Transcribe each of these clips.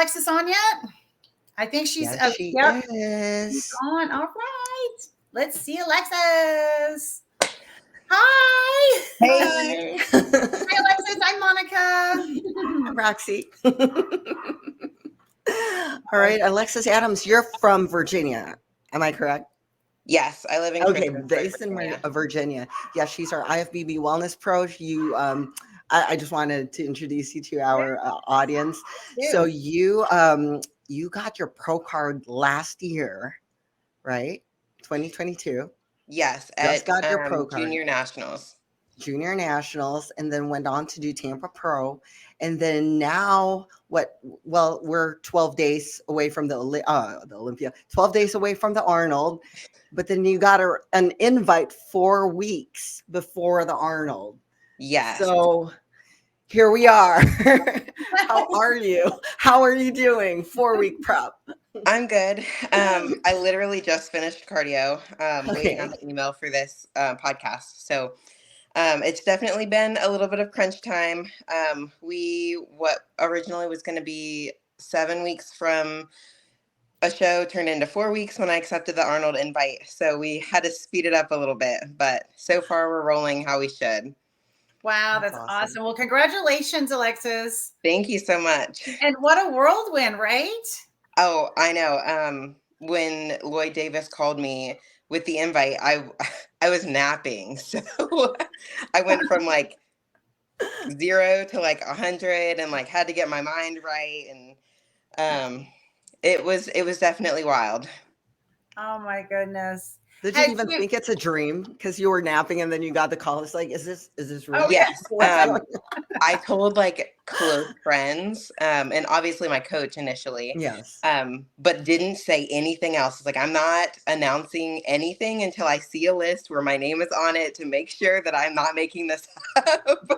Alexis on yet? I think she's yes, she is. She's on. All right. Let's see Alexis. Hi. Hey. Hi, Alexis. I'm Monica. Roxy. All right, Alexis Adams, you're from Virginia. Am I correct? Yes, I live in based in Virginia. Yeah, she's our IFBB Wellness Pro. I just wanted to introduce you to our audience. So you got your pro card last year, right? 2022. Yes, just got your pro card. Junior Nationals, and then went on to do Tampa Pro, and then now we're 12 days away from the Olympia, 12 days away from the Arnold, but then you got an invite 4 weeks before the Arnold. Yes. So here we are. How are you? How are you doing? 4-week prep. I'm good. I literally just finished cardio, waiting on the email for this podcast. So it's definitely been a little bit of crunch time. What originally was going to be 7 weeks from a show turned into 4 weeks when I accepted the Arnold invite. So we had to speed it up a little bit, but so far we're rolling how we should. Wow, that's awesome. Well, congratulations, Alexis. Thank you so much. And what a whirlwind, right? Oh, I know. When Lloyd Davis called me with the invite, I was napping. So I went from like 0 to like 100 and like had to get my mind right. And it was definitely wild. Oh my goodness. Did you even think it's a dream? Because you were napping and then you got the call. It's like, is this real? Oh, yes. I told like close friends, and obviously my coach initially. Yes. But didn't say anything else. It's like, I'm not announcing anything until I see a list where my name is on it to make sure that I'm not making this up.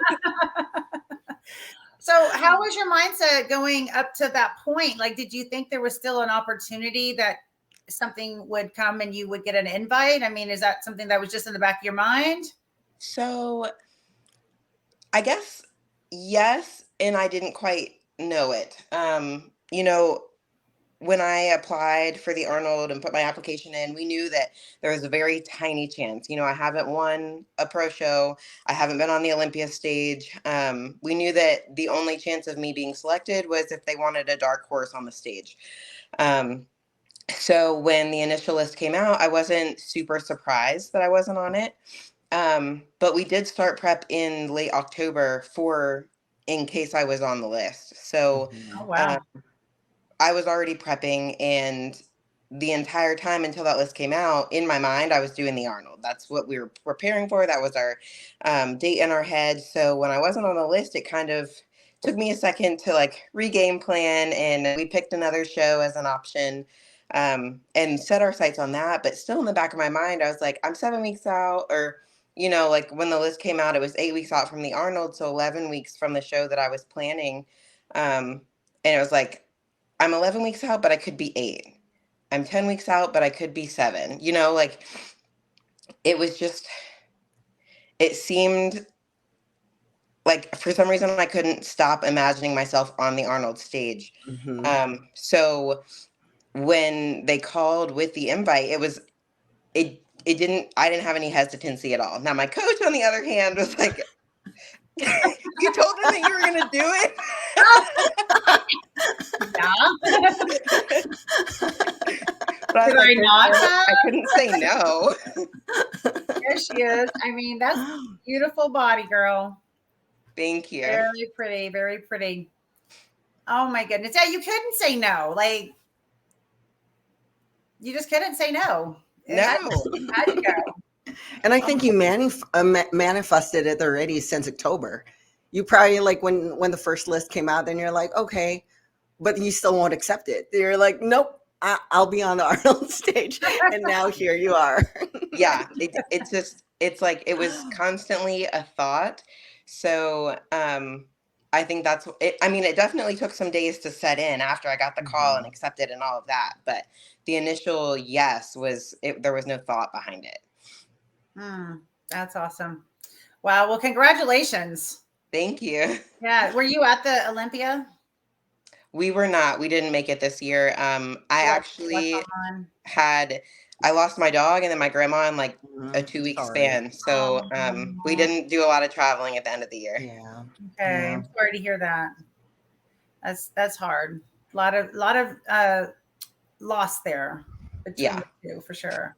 So how was your mindset going up to that point? Like, did you think there was still an opportunity that something would come and you would get an invite? I mean, is that something that was just in the back of your mind? So I guess yes, and I didn't quite know it. When I applied for the Arnold and put my application in, we knew that there was a very tiny chance. I haven't won a pro show. I haven't been on the Olympia stage. We knew that the only chance of me being selected was if they wanted a dark horse on the stage. So when the initial list came out, I wasn't super surprised that I wasn't on it. But we did start prep in late October in case I was on the list. So I was already prepping, and the entire time until that list came out, in my mind, I was doing the Arnold. That's what we were preparing for. That was our date in our head. So when I wasn't on the list, it kind of took me a second to like re-game plan, and we picked another show as an option. And set our sights on that. But still in the back of my mind, I was like, I'm 7 weeks out, or, like when the list came out, it was 8 weeks out from the Arnold. So 11 weeks from the show that I was planning. And it was like, I'm 11 weeks out, but I could be 8. I'm 10 weeks out, but I could be 7, like it was just, it seemed like for some reason I couldn't stop imagining myself on the Arnold stage. Mm-hmm. So when they called with the invite, I didn't have any hesitancy at all. Now my coach, on the other hand, was like, you told them that you were going to do it? But I couldn't say no. There she is. I mean, that's a beautiful body, girl. Thank you. Very pretty, very pretty. Oh my goodness. Yeah, you couldn't say no. Like, you just couldn't say no. No. Had to go. And I think you manifested it already since October. You probably like when the first list came out, then you're like, okay, but you still won't accept it. You're like, nope, I'll be on the Arnold stage. And now here you are. Yeah, it's like it was constantly a thought. So I think that's it. I mean, it definitely took some days to set in after I got the call and accepted and all of that. But the initial yes there was no thought behind it. That's awesome. Wow. Well, congratulations. Thank you. Yeah. Were you at the Olympia? We were not. We didn't make it this year. I actually I lost my dog and then my grandma in like a 2-week span. So we didn't do a lot of traveling at the end of the year. Yeah. Okay. Yeah. I'm sorry to hear that. That's hard. A lot of loss there between the two for sure.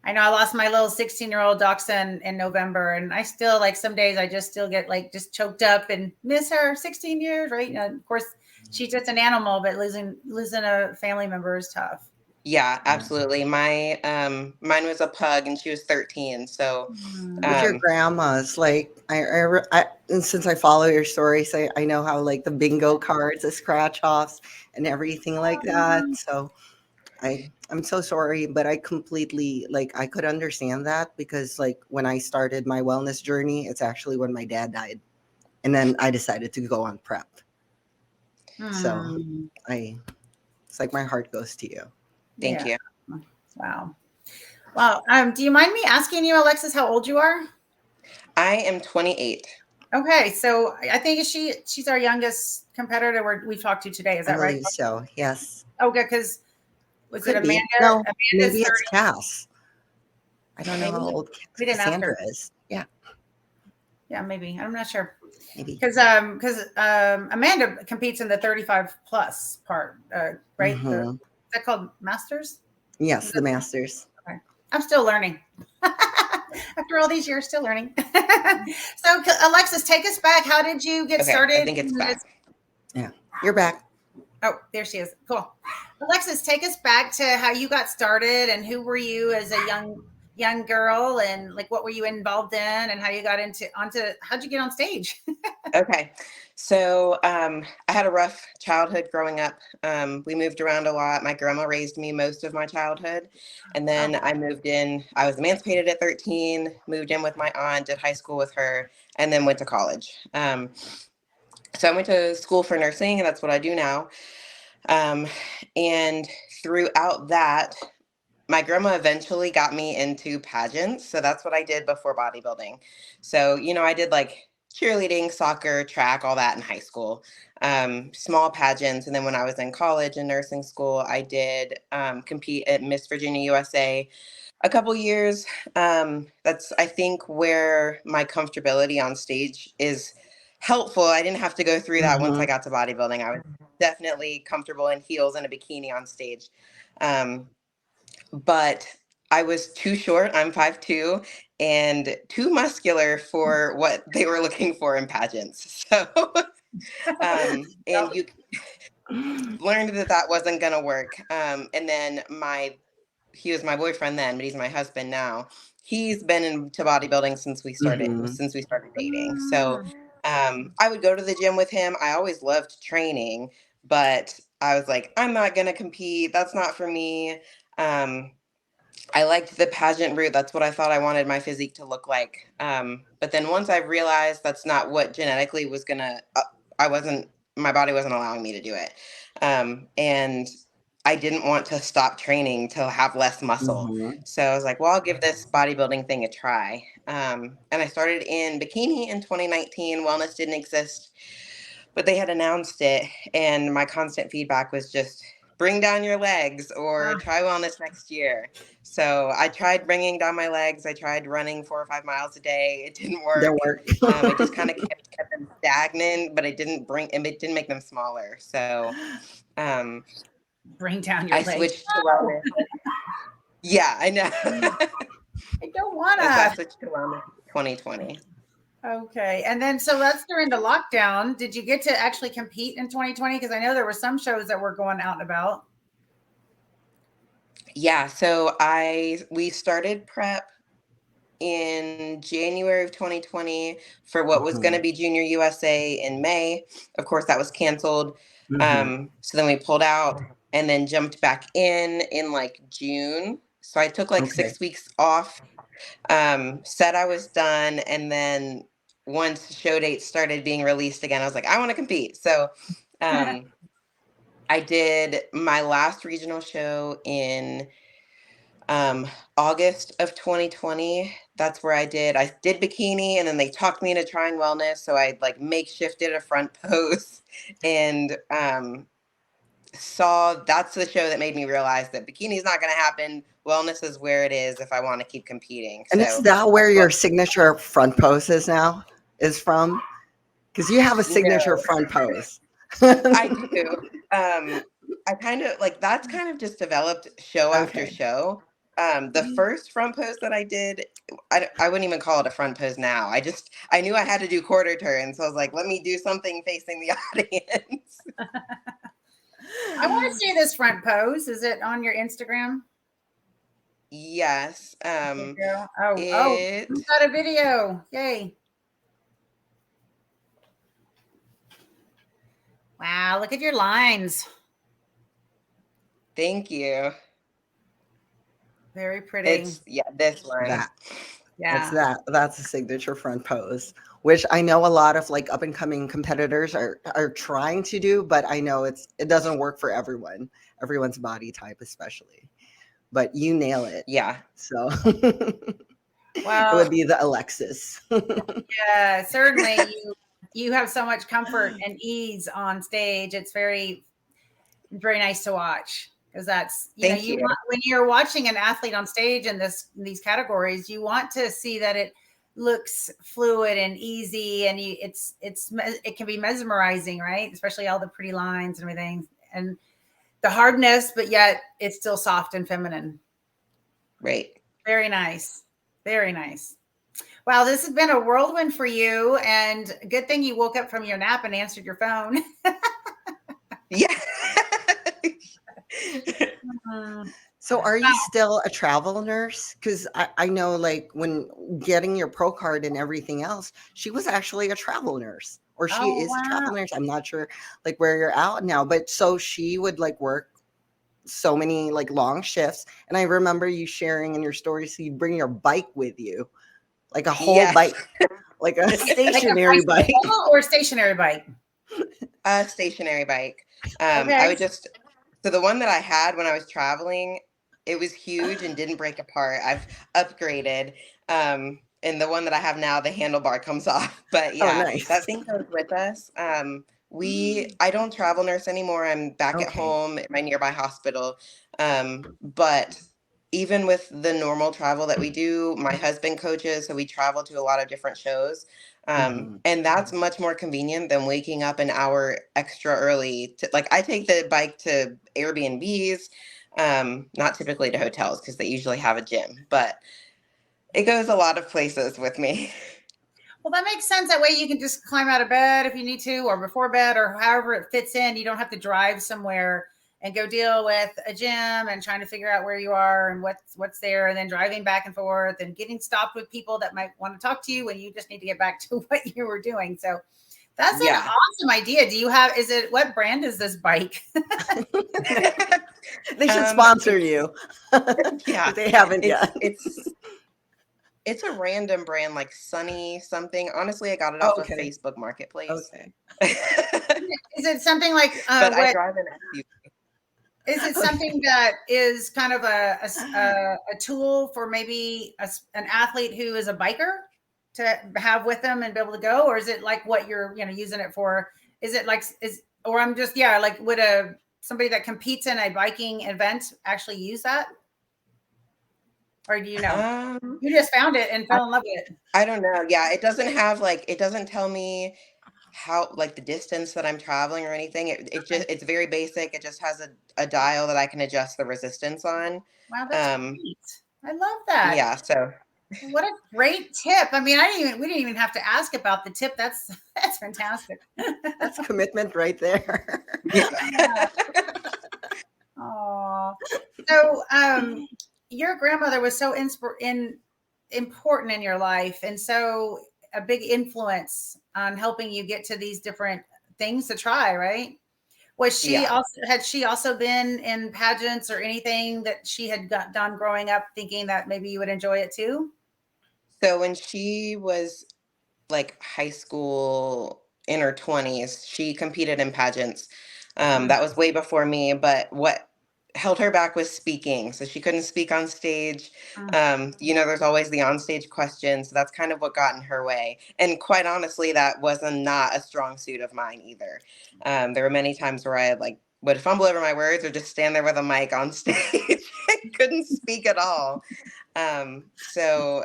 I know I lost my little 16-year-old dachshund in November, and I still like some days I just still get like just choked up and miss her. 16 years, right? And of course, she's just an animal, but losing a family member is tough. Yeah, absolutely. My mine was a pug, and she was 13. So, with your grandma's, like I and since I follow your stories, I know how like the bingo cards, the scratch offs, and everything like that. So I'm so sorry, but I completely like I could understand that because like when I started my wellness journey, it's actually when my dad died, and then I decided to go on prep. So it's like my heart goes to you. Thank you. Wow. Wow. Do you mind me asking you, Alexis, how old you are? I am 28. Okay, so I think she's our youngest competitor we've talked to today. Is that right? I believe so. Yes. Okay, because was it Amanda? No, Amanda's maybe it's Cass. I don't know how old Cassandra is. Yeah. Yeah, maybe. I'm not sure. Maybe. Because Amanda competes in the 35 plus part, right? Mm-hmm. Is that called Masters? Yes, the Masters. Okay. I'm still learning. After all these years, still learning. So, Alexis, take us back. How did you get started? I think it's back. Yeah, you're back. Oh, there she is. Cool. Alexis, take us back to how you got started and who were you as a young girl and like what were you involved in and how you got how'd you get on stage? Okay. So I had a rough childhood growing up. We moved around a lot. My grandma raised me most of my childhood. And then I moved in. I was emancipated at 13, moved in with my aunt, did high school with her, and then went to college. So I went to school for nursing, and that's what I do now. And throughout that, my grandma eventually got me into pageants. So that's what I did before bodybuilding. So, I did like cheerleading, soccer, track, all that in high school, small pageants. And then when I was in college and nursing school, I did compete at Miss Virginia USA a couple years. That's, I think, where my comfortability on stage is helpful. I didn't have to go through that once I got to bodybuilding. I was definitely comfortable in heels and a bikini on stage. But I was too short. I'm 5'2", and too muscular for what they were looking for in pageants. So, and you learned that wasn't going to work. And then he was my boyfriend then, but he's my husband now. He's been into bodybuilding since we started dating. So, I would go to the gym with him. I always loved training, but I was like, I'm not going to compete. That's not for me. I liked the pageant route. That's what I thought I wanted my physique to look like. But then once I realized that's not what genetically was gonna, my body wasn't allowing me to do it. And I didn't want to stop training to have less muscle. So I was like, well, I'll give this bodybuilding thing a try. And I started in bikini in 2019. Wellness didn't exist, but they had announced it. And my constant feedback was just, bring down your legs or try wellness next year. So I tried bringing down my legs. I tried running 4 or 5 miles a day. It didn't work. It just kind of kept them stagnant, but it didn't make them smaller. So bring down your legs. I switched to wellness. Yeah, I know. I don't want to. I switched to wellness in 2020. Okay. And then, so that's during the lockdown. Did you get to actually compete in 2020? Because I know there were some shows that were going out and about. Yeah. So we started prep in January of 2020 for what was going to be Junior USA in May. Of course, that was canceled. So then we pulled out and then jumped back in like June. So I took like 6 weeks off, said I was done. And then once show dates started being released again, I was like, I want to compete. So I did my last regional show in August of 2020. That's where I did bikini, and then they talked me into trying wellness. So I like makeshifted a front pose and that's the show that made me realize that bikini's not going to happen. Wellness is where it is if I want to keep competing. And so is that where your signature front pose is from? Because you have a signature front pose. I do. I kind of like that's kind of just developed show after show. The first front pose that I did, I wouldn't even call it a front pose now. I knew I had to do quarter turns. So I was like, let me do something facing the audience. I want to see this front pose. Is it on your Instagram? Yes. We've got a video. Yay. Wow, look at your lines. Thank you. Very pretty. This line. That's a signature front pose, which I know a lot of like up and coming competitors are trying to do, but I know it doesn't work for everyone's body type, especially. But you nail it. Yeah. So well, it would be the Alexis. Yeah, certainly you have so much comfort and ease on stage. It's very, very nice to watch. Because that's when you're watching an athlete on stage in these categories, you want to see that it looks fluid and easy, and it can be mesmerizing, right? Especially all the pretty lines and everything, and the hardness, but yet it's still soft and feminine. Right. Very nice. Very nice. Wow, this has been a whirlwind for you, and good thing you woke up from your nap and answered your phone. Yeah. So are you still a travel nurse? Because I know like when getting your pro card and everything else, she was actually a travel nurse, or she is a travel nurse. I'm not sure like where you're out now, but so she would like work so many like long shifts. And I remember you sharing in your story, so you bring your bike with you, like a whole bike, like a stationary bike. Or stationary bike? A stationary bike. I would so the one that I had when I was traveling, it was huge and didn't break apart. I've upgraded. And the one that I have now, the handlebar comes off. But yeah, nice. That thing goes with us. I don't travel nurse anymore. I'm back at home at my nearby hospital. But even with the normal travel that we do, my husband coaches, so we travel to a lot of different shows. And that's much more convenient than waking up an hour extra early. I take the bike to Airbnbs, not typically to hotels because they usually have a gym, but it goes a lot of places with me. Well, that makes sense. That way you can just climb out of bed if you need to, or before bed, or however it fits in. You don't have to drive somewhere and go deal with a gym and trying to figure out where you are and what's there, and then driving back and forth and getting stopped with people that might want to talk to you when you just need to get back to what you were doing. So that's an awesome idea. What brand is this bike? They should sponsor you. Yeah. They haven't yet. It's a random brand, like Sunny something. Honestly, I got it off of Facebook Marketplace. Okay. Is it something like but I drive an SUV. Is it something that is kind of a tool for maybe an athlete who is a biker to have with them and be able to go? Or is it like what you're using it for? Is it like would somebody that competes in a biking event actually use that? Or do you know? You just found it and fell in love with it. I don't know. Yeah, it doesn't tell me how the distance that I'm traveling or anything. It's very basic. It just has a dial that I can adjust the resistance on. Wow, that's great. I love that. Yeah, so what a great tip. I mean, we didn't even have to ask about the tip. That's fantastic. That's commitment right there. Yeah. Oh. So your grandmother was so important in your life, and so a big influence on helping you get to these different things to try, right? Had she also been in pageants or anything that she had done growing up, thinking that maybe you would enjoy it too? So when she was like high school, in her 20s, she competed in pageants. That was way before me, but what held her back was speaking. So she couldn't speak on stage. There's always the onstage questions. So that's kind of what got in her way. And quite honestly, that wasn't not a strong suit of mine either. There were many times where I would fumble over my words or just stand there with a mic on stage. I couldn't speak at all. So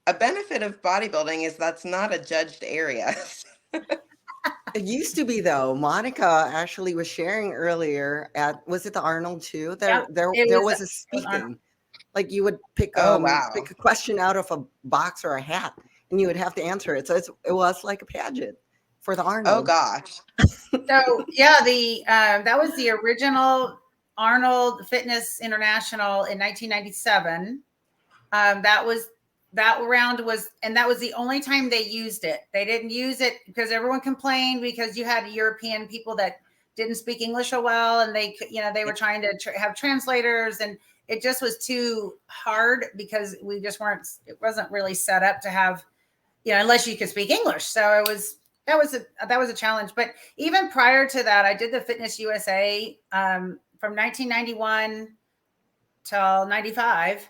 a benefit of bodybuilding is that's not a judged area. It used to be though. Monica actually was sharing earlier was it the Arnold too? There was a speaking. Like you would pick pick a question out of a box or a hat and you would have to answer it. So it was like a pageant for the Arnold. Oh gosh. So yeah, that was the original Arnold Fitness International in 1997. That round was, and that was the only time they used it. They didn't use it because everyone complained because you had European people that didn't speak English so well, and they were trying to have translators, and it just was too hard because we just weren't. It wasn't really set up to have, unless you could speak English. So that was a challenge. But even prior to that, I did the Fitness USA from 1991 till 95,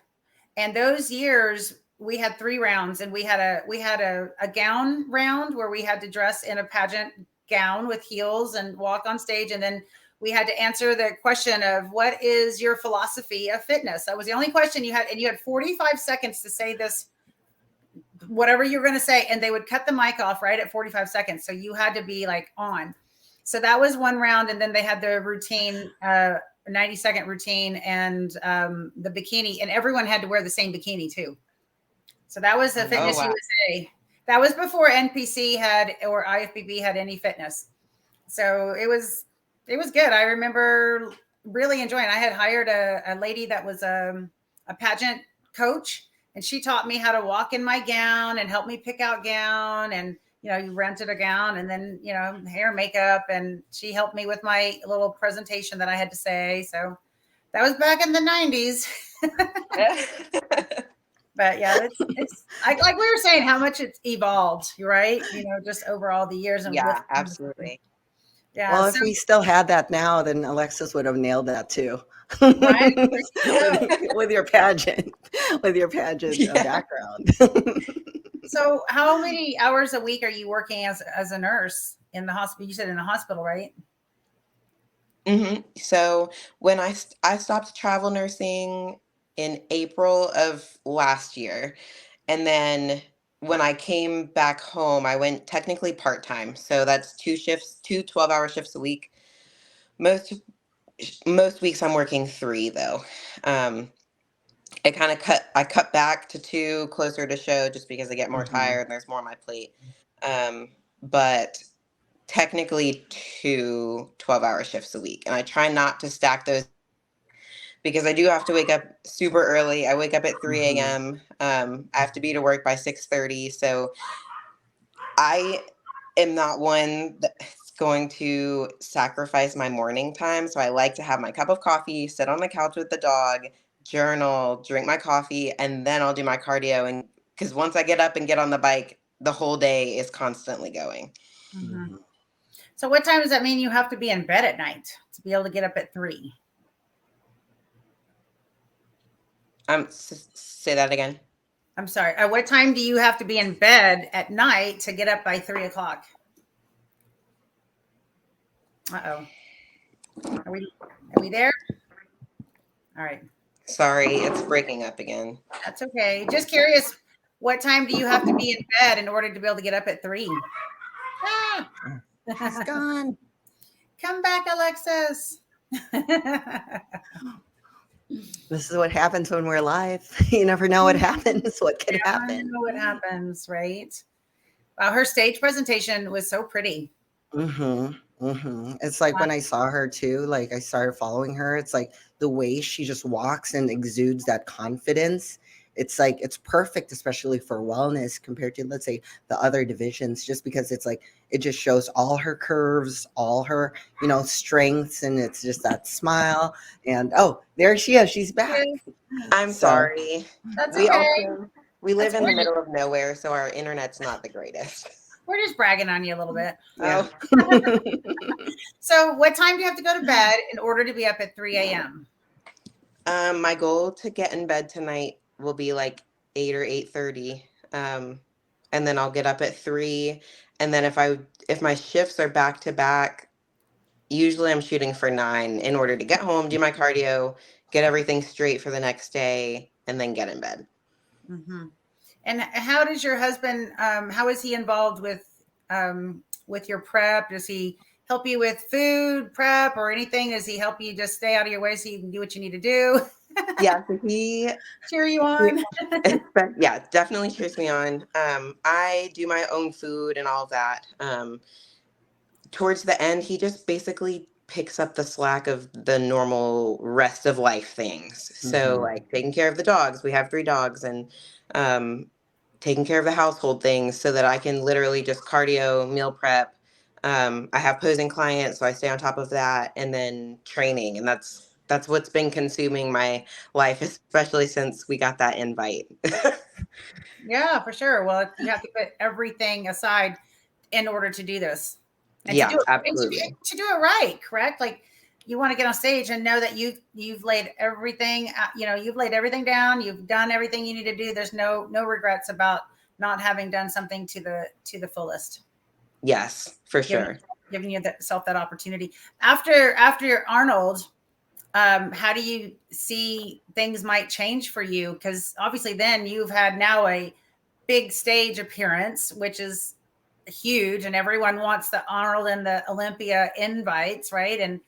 and those years. We had 3 rounds, and we had a gown round where we had to dress in a pageant gown with heels and walk on stage. And then we had to answer the question of what is your philosophy of fitness? That was the only question you had. And you had 45 seconds to say this, whatever you're going to say. And they would cut the mic off right at 45 seconds. So you had to be like on. So that was one round. And then they had the routine, 90-second routine, and the bikini, and everyone had to wear the same bikini too. So that was the Fitness USA. That was before NPC had or IFBB had any fitness. So it was good. I remember really enjoying it. I had hired a lady that was a pageant coach, and she taught me how to walk in my gown and help me pick out gown. And, you rented a gown, and then, hair, makeup. And she helped me with my little presentation that I had to say. So that was back in the 90s. But yeah, it's like we were saying, how much it's evolved, right? Just over all the years. And yeah, absolutely. Yeah. Well, if we still had that now, then Alexis would have nailed that too. Right? with your pageant background. So how many hours a week are you working as a nurse in the hospital? You said in the hospital, right? Mm-hmm. So when I stopped travel nursing in April of last year. And then when I came back home, I went technically part-time. So that's 2 12-hour shifts a week. Most weeks I'm working 3 though. I cut back to 2 closer to show just because I get more tired and there's more on my plate. But technically 2 12-hour shifts a week. And I try not to stack those because I do have to wake up super early. I wake up at 3 a.m. I have to be to work by 6:30. So I am not one that's going to sacrifice my morning time. So I like to have my cup of coffee, sit on the couch with the dog, journal, drink my coffee, and then I'll do my cardio. And because once I get up and get on the bike, the whole day is constantly going. Mm-hmm. So what time does that mean you have to be in bed at night to be able to get up at 3? Say that again. I'm sorry. At what time do you have to be in bed at night to get up by 3 o'clock? Uh-oh. Are we there? All right. Sorry, it's breaking up again. That's okay. Just curious, what time do you have to be in bed in order to be able to get up at 3? Ah! It's gone. Come back, Alexis. This is what happens when we're live. You never know what happens, what could happen. I know what happens, right? Wow, her stage presentation was so pretty. It's like when I saw her too, like I started following her. It's like the way she just walks and exudes that confidence. It's like, it's perfect, especially for wellness compared to, let's say, the other divisions, just because it's like, it just shows all her curves, all her, strengths. And it's just that smile. And, oh, there she is. She's back. I'm sorry. That's okay. We live in the middle of nowhere, so our internet's not the greatest. We're just bragging on you a little bit. Yeah. So what time do you have to go to bed in order to be up at 3 a.m.? My goal to get in bed tonight will be like 8 or 8:30. And then I'll get up at 3. And then if my shifts are back to back, usually I'm shooting for 9 in order to get home, do my cardio, get everything straight for the next day, and then get in bed. Mm-hmm. And how does your husband, how is he involved with your prep? Does he help you with food prep or anything? Does he help you just stay out of your way so you can do what you need to do? Yeah, so he cheer you on. yeah, definitely cheers me on. I do my own food and all of that. Towards the end, he just basically picks up the slack of the normal rest of life things. So like taking care of the dogs, we have 3 dogs, and taking care of the household things so that I can literally just cardio, meal prep. I have posing clients, so I stay on top of that, and then training. And that's what's been consuming my life, especially since we got that invite. Yeah, for sure. Well, you have to put everything aside in order to do this. And Yeah, to do it, absolutely. to do it right, correct? Like you want to get on stage and know that you've laid everything, you've laid everything down, you've done everything you need to do. There's no regrets about not having done something to the fullest. Yes, for sure. Giving yourself that opportunity. After Arnold, how do you see things might change for you? Because obviously then you've had now a big stage appearance, which is huge, and everyone wants the Arnold and the Olympia invites, right? And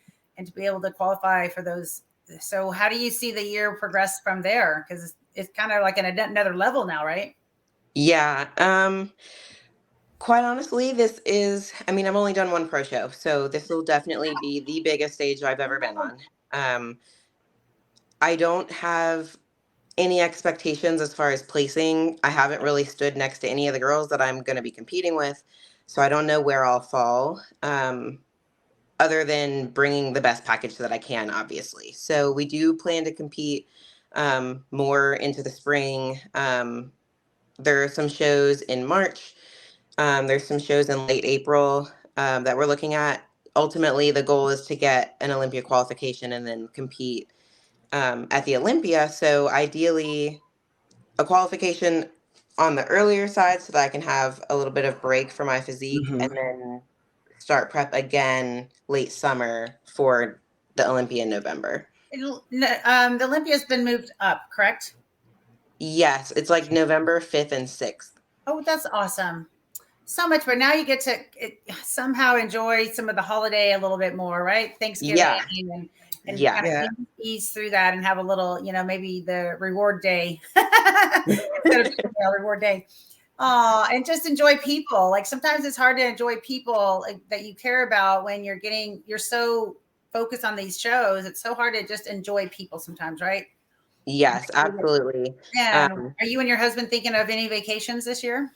to be able to qualify for those. So how do you see the year progress from there? Because it's kind of like another level now, right? Yeah. Quite honestly, I've only done 1 pro show, so this will definitely be the biggest stage I've ever been on. I don't have any expectations as far as placing. I haven't really stood next to any of the girls that I'm going to be competing with, so I don't know where I'll fall, other than bringing the best package that I can, obviously. So we do plan to compete more into the spring. There are some shows in March. There's some shows in late April that we're looking at. Ultimately, the goal is to get an Olympia qualification and then compete at the Olympia. So ideally, a qualification on the earlier side so that I can have a little bit of break for my physique, and then start prep again late summer for the Olympia in November. The Olympia's been moved up, correct? Yes, it's like November 5th and 6th. Oh, that's awesome. So much, but now you get to somehow enjoy some of the holiday a little bit more, right? Thanksgiving, Yeah. and Yeah. kind of ease through that and have a little, maybe the reward day instead of reward day. And just enjoy people. Like sometimes it's hard to enjoy people that you care about when you're so focused on these shows. It's so hard to just enjoy people sometimes, right? Yes, absolutely. Yeah. Are you and your husband thinking of any vacations this year?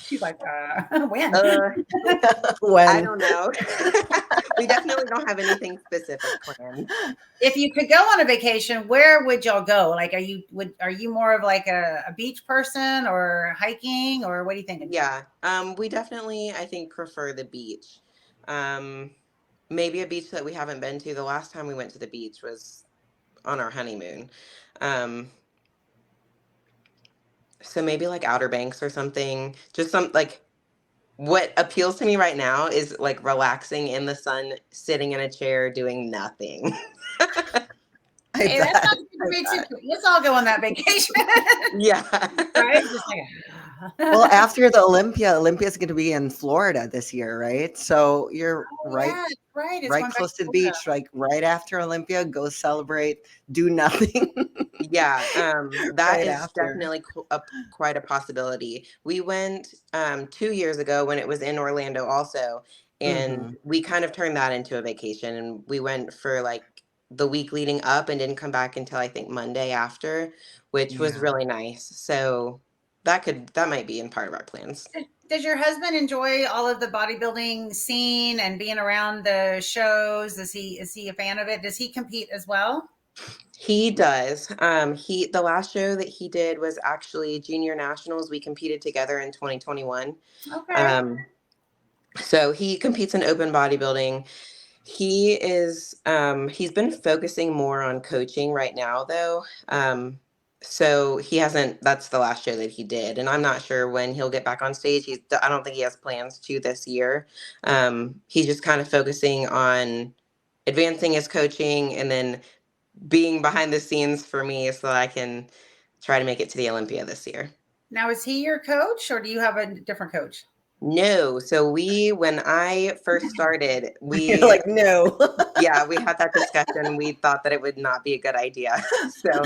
She's like, when? When? I don't know. We definitely don't have anything specific planned. If you could go on a vacation, where would y'all go? Like, are you more of like a beach person or hiking, or what do you think? Yeah. We definitely, I think, prefer the beach. Maybe a beach that we haven't been to. The last time we went to the beach was on our honeymoon. So maybe like Outer Banks or something. Just what appeals to me right now is like relaxing in the sun, sitting in a chair, doing nothing. Hey, that sounds good to me too. Let's all go on that vacation. Yeah. Right? Well, after the Olympia's going to be in Florida this year, right? So you're right close to the beach, like right after Olympia. Go celebrate, do nothing. Yeah, that is after. definitely quite a possibility. We went 2 years ago when it was in Orlando also, and we kind of turned that into a vacation, and we went for like the week leading up and didn't come back until I think Monday after, which was really nice. So that might be in part of our plans. Does your husband enjoy all of the bodybuilding scene and being around the shows? Is he a fan of it? Does he compete as well? He does. The last show that he did was actually Junior Nationals. We competed together in 2021. Okay. So he competes in open bodybuilding. He is he's been focusing more on coaching right now though. So he hasn't, that's the last show that he did. And I'm not sure when he'll get back on stage. I don't think he has plans to this year. He's just kind of focusing on advancing his coaching and then being behind the scenes for me so that I can try to make it to the Olympia this year. Now, is he your coach or do you have a different coach? No. So when I first started, You're like, no. yeah, we had that discussion. We thought that it would not be a good idea. So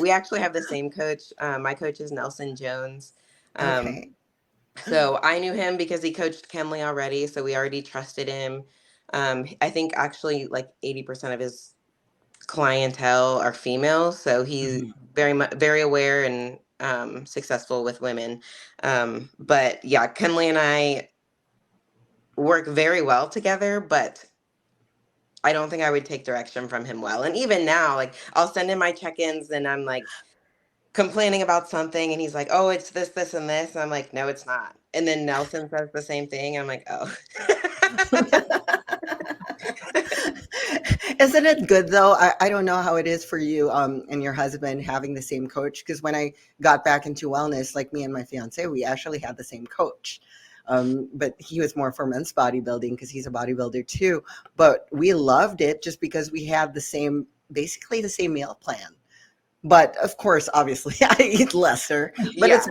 we actually have the same coach. My coach is Nelson Jones. Okay. So I knew him because he coached 𝗦𝗻𝗄 already. So we already trusted him. I think actually like 80% of his clientele are female. So he's very aware and successful with women. But yeah, 𝗦𝗻𝗄 and I work very well together, but I don't think I would take direction from him well. And even now, like I'll send him my check-ins and I'm like complaining about something and he's like, oh, it's this, this, and this. And I'm like, no, it's not. And then Nelson says the same thing. I'm like, oh. Isn't it good though? I don't know how it is for you and your husband having the same coach. Because when I got back into wellness, like me and my fiance, we actually had the same coach. But he was more for men's bodybuilding because he's a bodybuilder too. But we loved it just because we had basically the same meal plan. But of course, obviously, I eat lesser. But Yeah.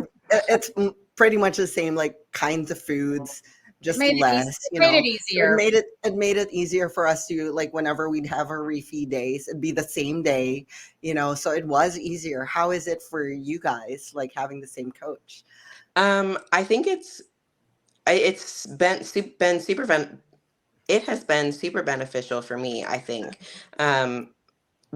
it's pretty much the same, like kinds of foods, just Made less. it made it easier. It made it easier for us to, like, whenever we'd have our refeed days, it'd be the same day. So it was easier. How is it for you guys, like having the same coach? I think it has been super beneficial for me, I think.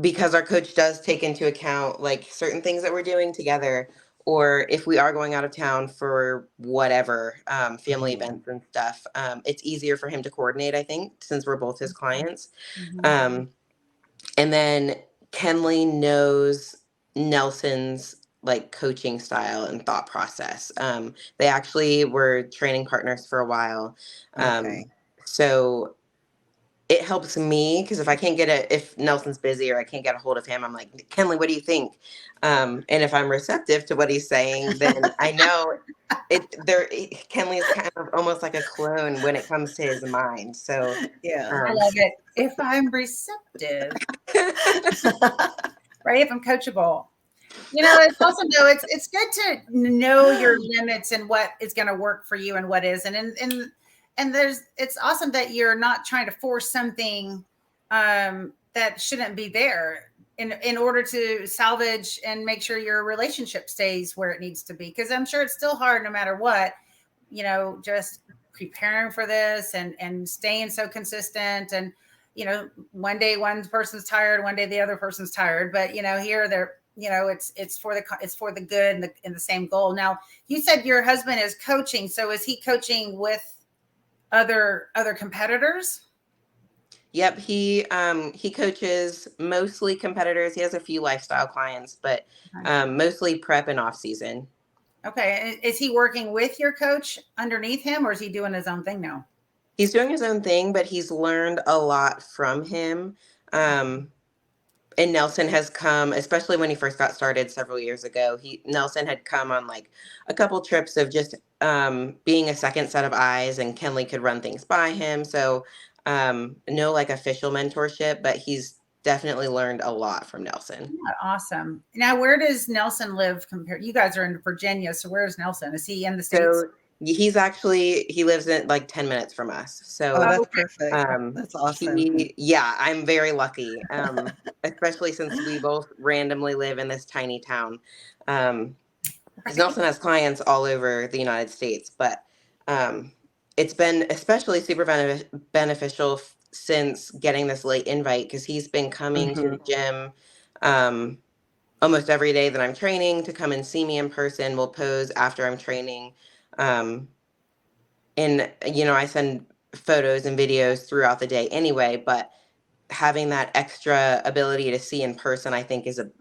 Because our coach does take into account like certain things that we're doing together, or if we are going out of town for whatever family events and stuff, it's easier for him to coordinate, I think, since we're both his clients. And then 𝗦𝗻𝗄 knows Nelson's like coaching style and thought process. They actually were training partners for a while. So it helps me because if Nelson's busy or I can't get a hold of him, I'm like, 𝗦𝗻𝗄, what do you think? And if I'm receptive to what he's saying, then I know 𝗦𝗻𝗄 is kind of almost like a clone when it comes to his mind. So Yeah. I love it. If I'm receptive, right? If I'm coachable. It's awesome though. It's good to know your limits and what is going to work for you and what isn't. And it's awesome that you're not trying to force something that shouldn't be there in order to salvage and make sure your relationship stays where it needs to be. Because I'm sure it's still hard no matter what, just preparing for this and staying so consistent. And, one day one person's tired, one day the other person's tired. But, here they're, it's for the good and the same goal. Now, you said your husband is coaching. So is he coaching with other competitors? Yep, he coaches mostly competitors. He has a few lifestyle clients, but mostly prep and off season. Okay. Is he working with your coach underneath him, or is he doing his own thing now? He's doing his own thing, but he's learned a lot from him. And Nelson has come, especially when he first got started several years ago. Nelson had come on like a couple trips of just being a second set of eyes, and 𝗦𝗻𝗄 could run things by him. So no like official mentorship, but he's definitely learned a lot from Nelson. Yeah, awesome. Now, where does Nelson live compared? You guys are in Virginia, so where's Nelson? Is he in the States? So he lives in like 10 minutes from us. So that's perfect. That's awesome. I'm very lucky. Especially since we both randomly live in this tiny town. Because Nelson has clients all over the United States, but it's been especially super beneficial since getting this late invite, because he's been coming to the gym almost every day that I'm training to come and see me in person. We'll pose after I'm training. And, I send photos and videos throughout the day anyway, but having that extra ability to see in person, I think, is a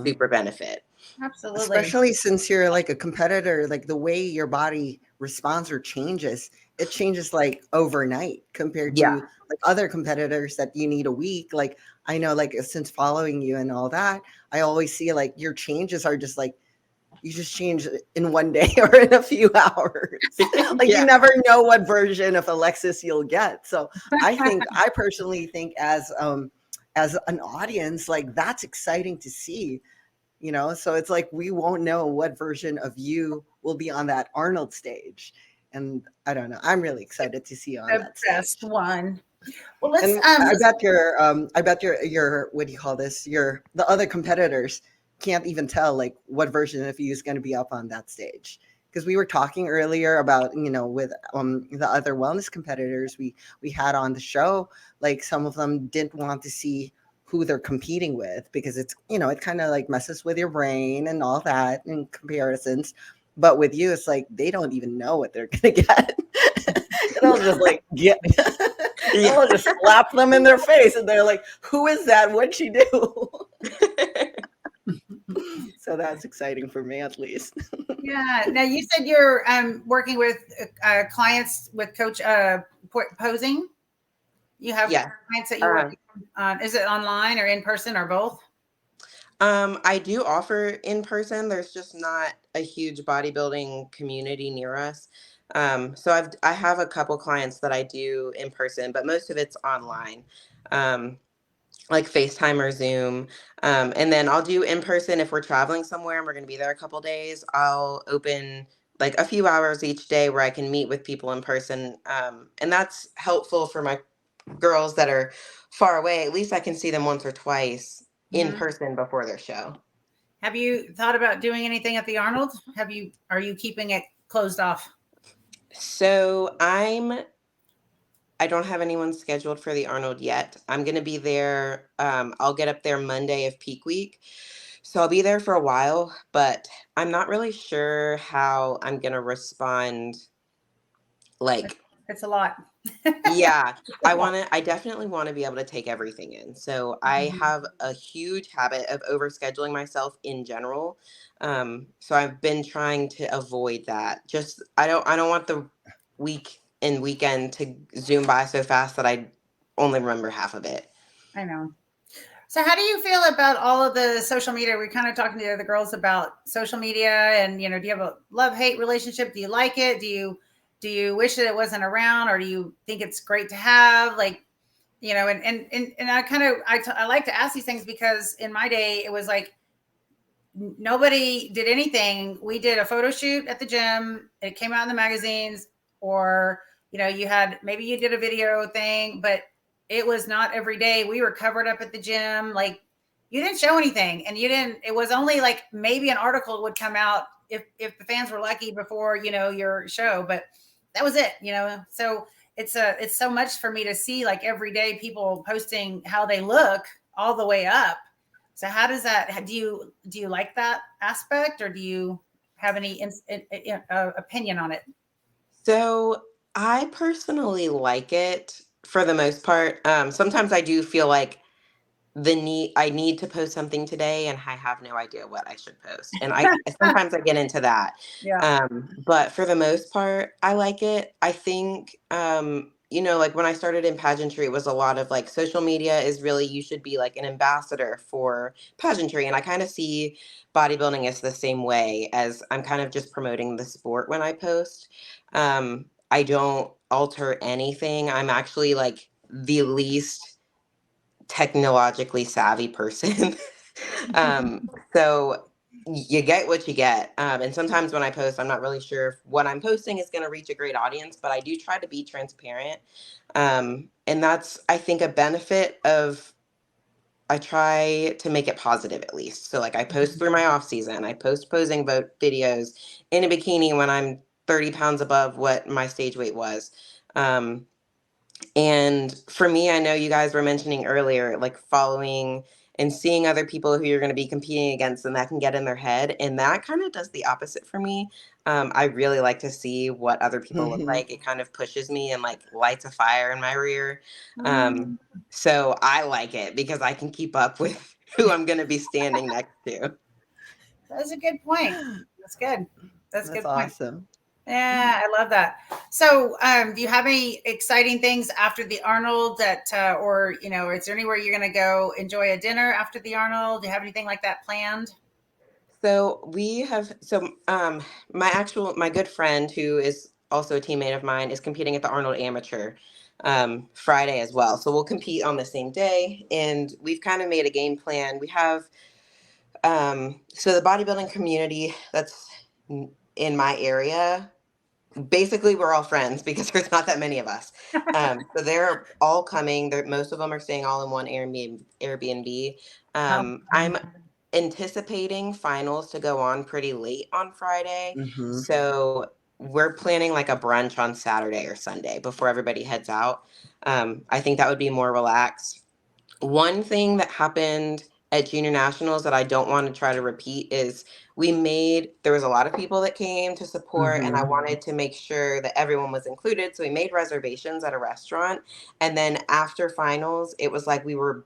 super benefit. Absolutely. Especially since you're like a competitor, like the way your body responds or changes it changes like overnight compared to like other competitors that you need a week. Like I know, like since following you and all that, I always see like your changes are just like you just change in one day or in a few hours. Like you never know what version of Alexis you'll get. So I personally think as an audience, like that's exciting to see, you know? So it's like, we won't know what version of you will be on that Arnold stage. And I don't know. I'm really excited to see you on that stage. Best one. Well, let's. And I bet your what do you call this? The other competitors can't even tell like what version of you is going to be up on that stage. Because we were talking earlier about, you know, with the other wellness competitors we had on the show, like some of them didn't want to see who they're competing with because it's, you know, it kind of like messes with your brain and all that in comparisons. But with you, it's like they don't even know what they're gonna get. They'll just like they'll just slap them in their face and they're like, who is that? What'd she do? So that's exciting for me, at least. Yeah. Now you said you're working with clients with coach posing. You have clients that you work on. Is it online or in person or both? I do offer in person. There's just not a huge bodybuilding community near us. So I have a couple clients that I do in person, but most of it's online. Like FaceTime or Zoom. And then I'll do in person if we're traveling somewhere and we're going to be there a couple days. I'll open like a few hours each day where I can meet with people in person. And that's helpful for my girls that are far away. At least I can see them once or twice in person before their show. Have you thought about doing anything at the Arnold? Are you keeping it closed off? So I don't have anyone scheduled for the Arnold yet. I'm going to be there. I'll get up there Monday of peak week. So I'll be there for a while, but I'm not really sure how I'm going to respond. Like, it's a lot. Yeah, I definitely want to be able to take everything in. So I have a huge habit of overscheduling myself in general. So I've been trying to avoid that. Just, I don't want the week and weekend to zoom by so fast that I only remember half of it. I know. So how do you feel about all of the social media? We're kind of talking to the other girls about social media and, you know, do you have a love-hate relationship? Do you like it? Do you wish that it wasn't around, or do you think it's great to have? Like, you know, and I like to ask these things because in my day, it was like, nobody did anything. We did a photo shoot at the gym. It came out in the magazines, or, you know, maybe you did a video thing, but it was not every day. We were covered up at the gym. Like, you didn't show anything, and it was only like maybe an article would come out if the fans were lucky before, you know, your show, but that was it, you know? So it's so much for me to see like every day people posting how they look all the way up. So how does that, do you like that aspect, or do you have any opinion on it? So I personally like it for the most part. Sometimes I do feel like I need to post something today and I have no idea what I should post. And sometimes I get into that. Yeah. But for the most part, I like it. I think, you know, like when I started in pageantry, it was a lot of like social media is really, you should be like an ambassador for pageantry. And I kind of see bodybuilding as the same way, as I'm kind of just promoting the sport when I post. I don't alter anything. I'm actually like the least technologically savvy person. So you get what you get. And sometimes when I post, I'm not really sure if what I'm posting is going to reach a great audience, but I do try to be transparent. And that's, I think, a benefit of, I try to make it positive at least. So like I post through my off season, I post posing videos in a bikini when I'm 30 pounds above what my stage weight was. And for me, I know you guys were mentioning earlier, like following and seeing other people who you're going to be competing against, and that can get in their head. And that kind of does the opposite for me. I really like to see what other people look like. It kind of pushes me and like lights a fire in my rear. So I like it because I can keep up with who I'm going to be standing next to. That's a good point. That's good. That's a good point. Awesome. Yeah, I love that. So, do you have any exciting things after the Arnold that, or, you know, is there anywhere you're going to go enjoy a dinner after the Arnold? Do you have anything like that planned? So we have, my good friend who is also a teammate of mine is competing at the Arnold Amateur Friday as well. So we'll compete on the same day, and we've kind of made a game plan. We have, so the bodybuilding community that's in my area, basically we're all friends because there's not that many of us. So they're all coming. Most of them are staying all in one Airbnb. I'm anticipating finals to go on pretty late on Friday. Mm-hmm. So we're planning like a brunch on Saturday or Sunday before everybody heads out. I think that would be more relaxed. One thing that happened at junior nationals that I don't want to try to repeat is there was a lot of people that came to support, and I wanted to make sure that everyone was included. So we made reservations at a restaurant. And then after finals, it was like we were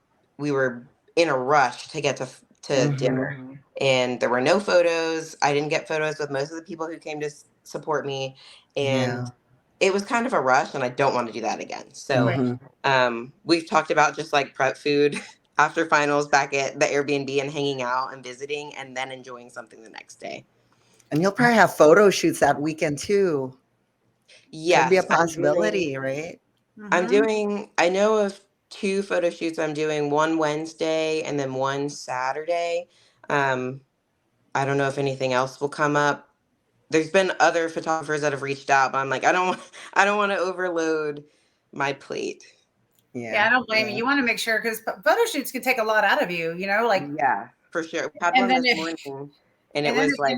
in a rush to get to dinner. And there were no photos. I didn't get photos with most of the people who came to support me. And it was kind of a rush, and I don't want to do that again. So we've talked about just like prep food after finals back at the Airbnb and hanging out and visiting and then enjoying something the next day. And you'll probably have photo shoots that weekend too. Yes. Could be a possibility, right? I know of 2 photo shoots I'm doing, one Wednesday and then one Saturday. I don't know if anything else will come up. There's been other photographers that have reached out, but I'm like, I don't want to overload my plate. Yeah, I don't blame you. You want to make sure, because photo shoots can take a lot out of you, you know, like. Yeah, for sure. We had one this morning, and it was like.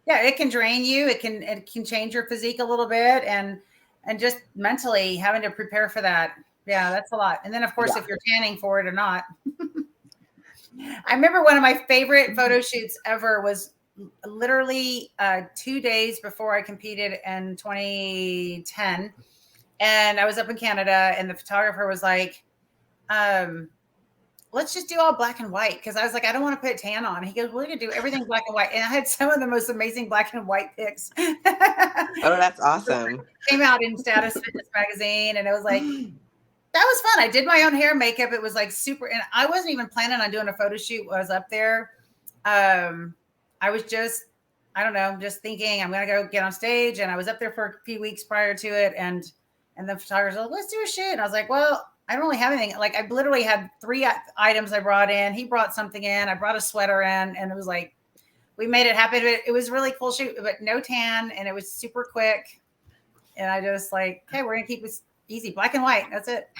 Yeah, it can drain you. It can change your physique a little bit, and just mentally having to prepare for that. Yeah, that's a lot. And then of course, if you're tanning for it or not. I remember one of my favorite photo shoots ever was literally 2 days before I competed in 2010. And I was up in Canada, and the photographer was like, let's just do all black and white. Because I was like, I don't want to put tan on. He goes, we're going to do everything black and white. And I had some of the most amazing black and white pics. Oh, that's awesome. Came out in Status Fitness magazine, and it was like, that was fun. I did my own hair, makeup. It was like super. And I wasn't even planning on doing a photo shoot when I was up there. I was just, I don't know, just thinking I'm going to go get on stage. And I was up there for a few weeks prior to it. And the photographer was like, let's do a shoot. And I was like, well, I don't really have anything. Like, I literally had 3 items I brought in. He brought something in. I brought a sweater in, and it was like, we made it happen. It was really cool shoot, but no tan, and it was super quick. And I just like, okay, we're going to keep this easy. Black and white. That's it.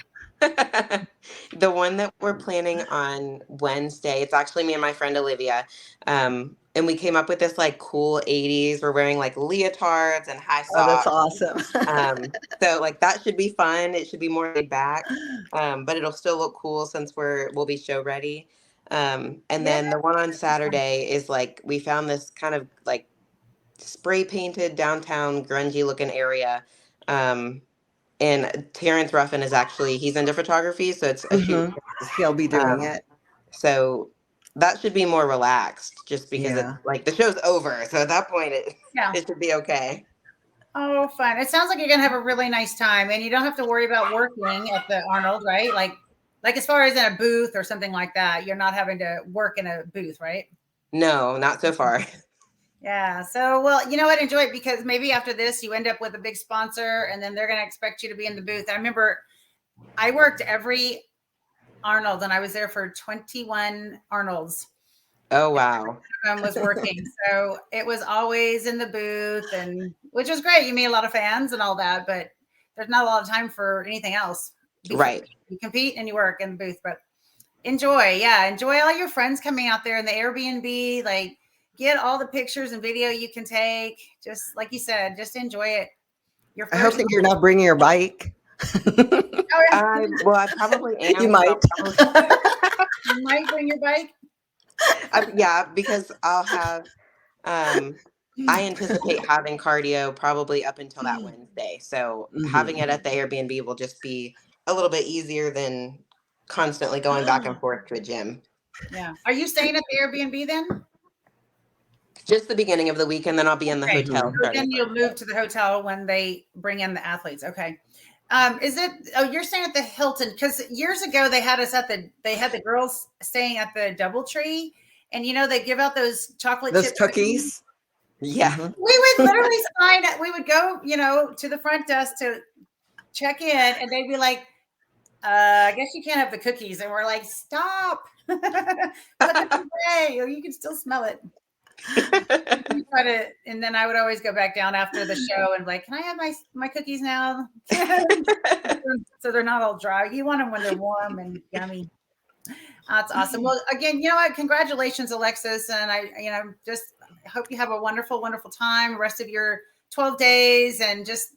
The one that we're planning on Wednesday, it's actually me and my friend Olivia. And we came up with this like cool 80s. We're wearing like leotards and high socks. Oh, that's awesome. So like that should be fun. It should be more laid back. But it'll still look cool since we'll be show ready. And then the one on Saturday is like, we found this kind of like spray painted downtown grungy looking area. And Terrence Ruffin he's into photography. So it's a shoot. He'll be doing it. So that should be more relaxed just because it's like the show's over. So at that point, it should be okay. Oh, fun. It sounds like you're going to have a really nice time, and you don't have to worry about working at the Arnold, right? Like as far as in a booth or something like that, you're not having to work in a booth, right? No, not so far. Yeah. So, well, you know what? Enjoy it, because maybe after this, you end up with a big sponsor, and then they're going to expect you to be in the booth. I remember I worked every Arnold, and I was there for 21 Arnolds. Oh, wow. One of them was working. So it was always in the booth, and which was great. You meet a lot of fans and all that, but there's not a lot of time for anything else. Right. You compete and you work in the booth, but enjoy. Yeah. Enjoy all your friends coming out there in the Airbnb. Like, get all the pictures and video you can take. Just like you said, just enjoy it. I hope that you're not bringing your bike. Well, I probably am. You might. You might bring your bike. Yeah, because I'll have, I anticipate having cardio probably up until that Wednesday. So having it at the Airbnb will just be a little bit easier than constantly going back and forth to a gym. Yeah. Are you staying at the Airbnb then? Just the beginning of the week, and then I'll be in the hotel. So then you'll move to the hotel when they bring in the athletes. Okay. Is it? Oh, you're staying at the Hilton, because years ago they had us they had the girls staying at the DoubleTree, and they give out those chocolate chip cookies. Yeah. We would literally sign it. We would go, to the front desk to check in, and they'd be like, I guess you can't have the cookies. And we're like, stop. Put them away. Or you can still smell it. And then I would always go back down after the show and be like, can I have my cookies now? So they're not all dry. You want them when they're warm and yummy. That's awesome. Well, again, you know what? Congratulations, Alexis. And I just hope you have a wonderful, wonderful time, rest of your 12 days, and just,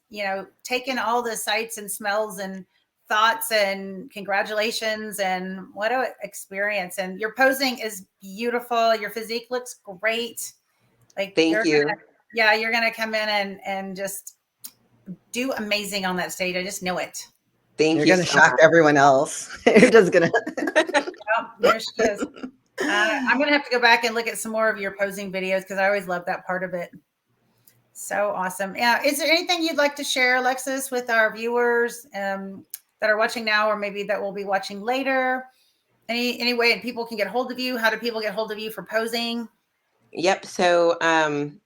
take in all the sights and smells and thoughts, and congratulations, and what an experience. And your posing is beautiful. Your physique looks great. Like, thank you. You're going to come in and just do amazing on that stage. I just know it. Thank you. You're going to shock everyone else. You're just going to. Oh, there she is. I'm going to have to go back and look at some more of your posing videos, because I always love that part of it. So awesome. Yeah. Is there anything you'd like to share, Alexis, with our viewers that are watching now, or maybe that will be watching later? Any way people can get hold of you? How do people get hold of you for posing? Yep. So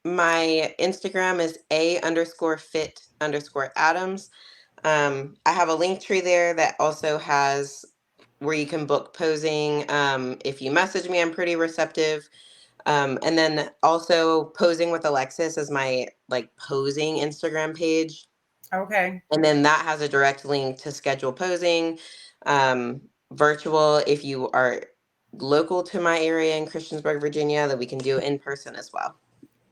my Instagram is _fit_Adams. I have a link tree there that also has where you can book posing. If you message me, I'm pretty receptive. And then also Posing with Alexis is my posing Instagram page. Okay. And then that has a direct link to schedule posing, virtual. If you are local to my area in Christiansburg, Virginia, that we can do in person as well.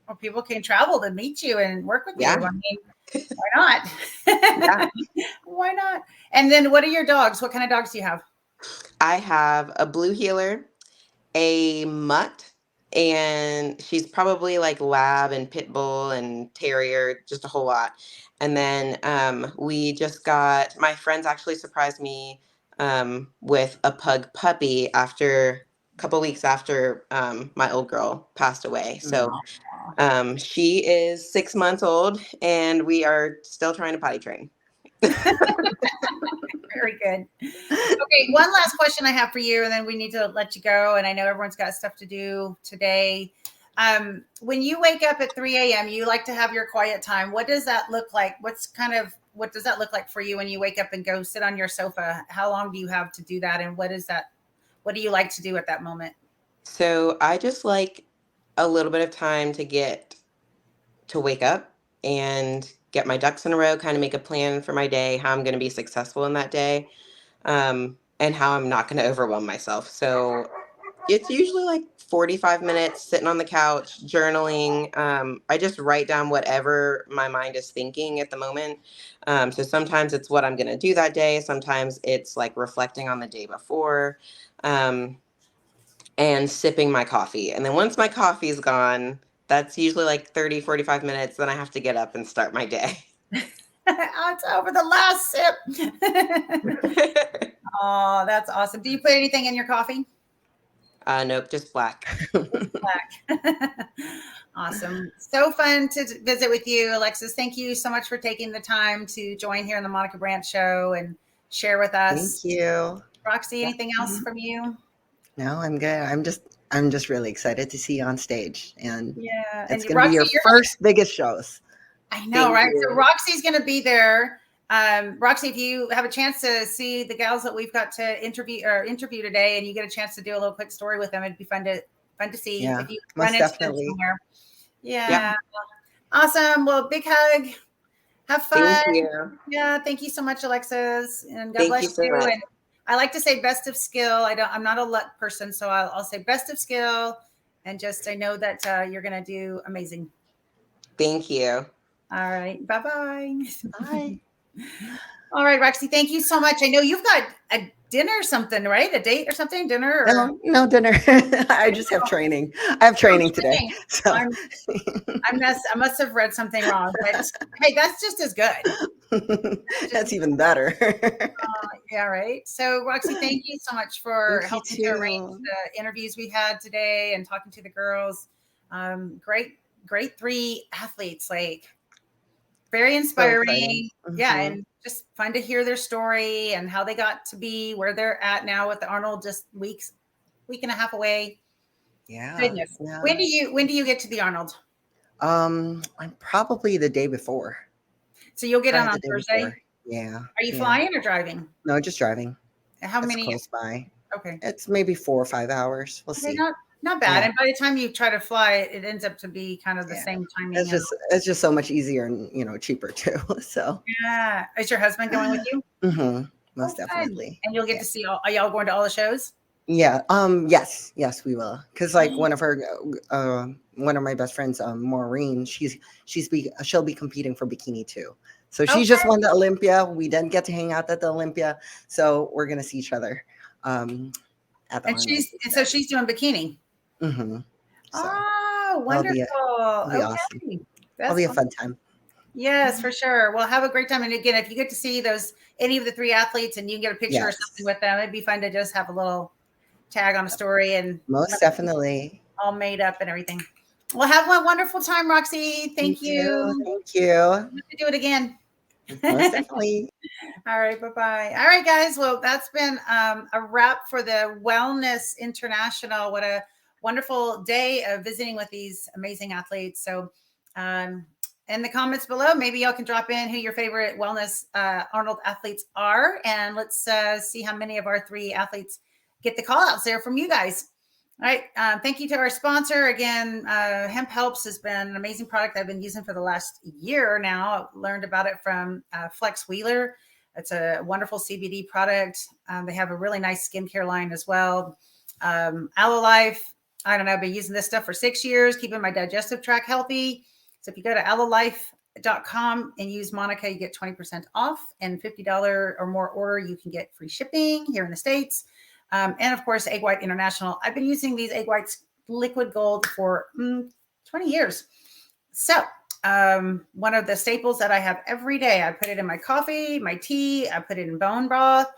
Well, people can travel to meet you and work with you. I mean, why not? Yeah. Why not? And then what are your dogs? What kind of dogs do you have? I have a blue heeler, a mutt, and she's probably like lab and pit bull and terrier, just a whole lot. And then we just got, my friends actually surprised me with a pug puppy a couple weeks after my old girl passed away. So she is 6 months old, and we are still trying to potty train. Very good. Okay, one last question I have for you, and then we need to let you go. And I know everyone's got stuff to do today. When you wake up at 3 a.m., you like to have your quiet time. What does that look like? What does that look like for you when you wake up and go sit on your sofa? How long do you have to do that? And what do you like to do at that moment? So I just like a little bit of time to wake up and get my ducks in a row, kind of make a plan for my day, how I'm going to be successful in that day, and how I'm not going to overwhelm myself. So it's usually like 45 minutes sitting on the couch, journaling. I just write down whatever my mind is thinking at the moment. So sometimes it's what I'm going to do that day. Sometimes it's like reflecting on the day before, and sipping my coffee. And then once my coffee is gone, that's usually like 30, 45 minutes. Then I have to get up and start my day. It's over the last sip. Oh, that's awesome. Do you put anything in your coffee? Nope, just black. Black. Awesome. So fun to visit with you, Alexis. Thank you so much for taking the time to join here on the 𝗦𝗽liche Brant Show and share with us. Thank you. Roxy, anything else from you? No, I'm good. I'm just really excited to see you on stage, and it's going to Roxy, be your first biggest shows. I know, right? So Roxy's going to be there. Roxy, if you have a chance to see the gals that we've got to interview today, and you get a chance to do a little quick story with them, it'd be fun to see if you run into them somewhere. Yeah. Awesome. Well, big hug. Have fun. Thank you. Yeah. Thank you so much, Alexis. And God bless you. And I like to say best of skill. I'm not a luck person, so I'll say best of skill. And I know that you're going to do amazing. Thank you. All right. Bye-bye. Bye. All right, Roxy, thank you so much. I know you've got a dinner or something, right? A date or something? Dinner? Or... No dinner. I just have training. I have training today. So. I must have read something wrong, but hey, that's just as good. That's even better. Yeah, right. So, Roxy, thank you so much for helping to arrange the interviews we had today and talking to the girls. Great 3 athletes, like very inspiring. So yeah. And just fun to hear their story and how they got to be where they're at now with the Arnold, just week and a half away. Yeah. Goodness. Yeah. When do you get to the Arnold? I'm probably the day before. So you'll get on Thursday? Before. Yeah. Are you flying or driving? No, just driving. How it's many? Close by. Okay. It's maybe 4 or 5 hours. We'll see. Not bad. Yeah. And by the time you try to fly, it ends up to be kind of the same timing. It's just so much easier and cheaper too. So yeah. Is your husband going with you? Mm-hmm. Most definitely. And you'll get to see are y'all going to all the shows? Yeah. Yes, we will. Because like one of my best friends, Maureen, she'll be competing for bikini too. So she just won the Olympia. We didn't get to hang out at the Olympia, so we're gonna see each other. At the Arnold. So she's doing bikini. Mm-hmm. So wonderful! That'll be awesome. That'll be a fun time. Yes, for sure. Well, have a great time. And again, if you get to see any of the 3 athletes and you can get a picture or something with them, it'd be fun to just have a little tag on a story and most definitely all made up and everything. Well, have a wonderful time, Roxy. Thank you. Thank you. We'll do it again. Most definitely. All right. Bye-bye. All right, guys. Well, that's been a wrap for the Wellness International. What a wonderful day of visiting with these amazing athletes. So in the comments below, maybe y'all can drop in who your favorite wellness Arnold athletes are. And let's see how many of our 3 athletes get the call outs there from you guys. All right. Thank you to our sponsor. Again, Hemp Helps has been an amazing product I've been using for the last year now. I learned about it from Flex Wheeler. It's a wonderful CBD product. They have a really nice skincare line as well. Aloe Life. I don't know. I've been using this stuff for 6 years, keeping my digestive tract healthy. So if you go to aloelife.com and use 𝗦𝗽liche, you get 20% off, and $50 or more order, you can get free shipping here in the States. And of course, Egg White International. I've been using these Egg Whites liquid gold for 20 years. So one of the staples that I have every day, I put it in my coffee, my tea, I put it in bone broth.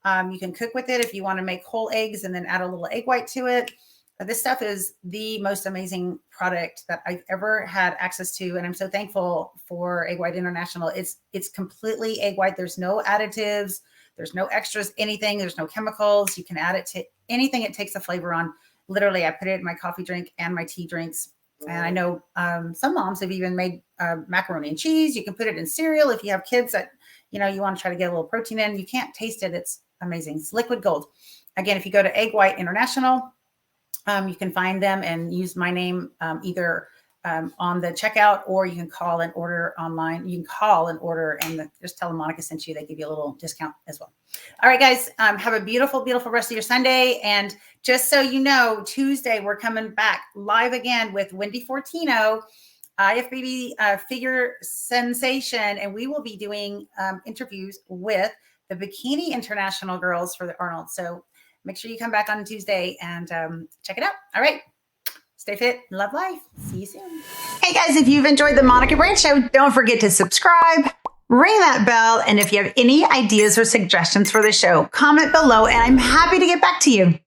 You can cook with it if you want to make whole eggs and then add a little egg white to it. This stuff is the most amazing product that I've ever had access to. And I'm so thankful for Egg White International. It's completely egg white. There's no additives. There's no extras, anything. There's no chemicals. You can add it to anything it takes the flavor on. Literally, I put it in my coffee drink and my tea drinks. And I know some moms have even made macaroni and cheese. You can put it in cereal if you have kids that, you want to try to get a little protein in. You can't taste it. It's amazing. It's liquid gold. Again, if you go to Egg White International, you can find them and use my name either on the checkout, or you can call and order online. You can call and order and just tell them 𝗦𝗽liche sent you. They give you a little discount as well. All right, guys, have a beautiful, beautiful rest of your Sunday. And just so you know, Tuesday, we're coming back live again with Wendy Fortino, IFBB figure sensation. And we will be doing interviews with the Bikini International girls for the Arnold. So make sure you come back on Tuesday and check it out. All right. Stay fit, love life. See you soon. Hey guys, if you've enjoyed the 𝗦𝗽liche Brant Show, don't forget to subscribe, ring that bell, and if you have any ideas or suggestions for the show, comment below and I'm happy to get back to you.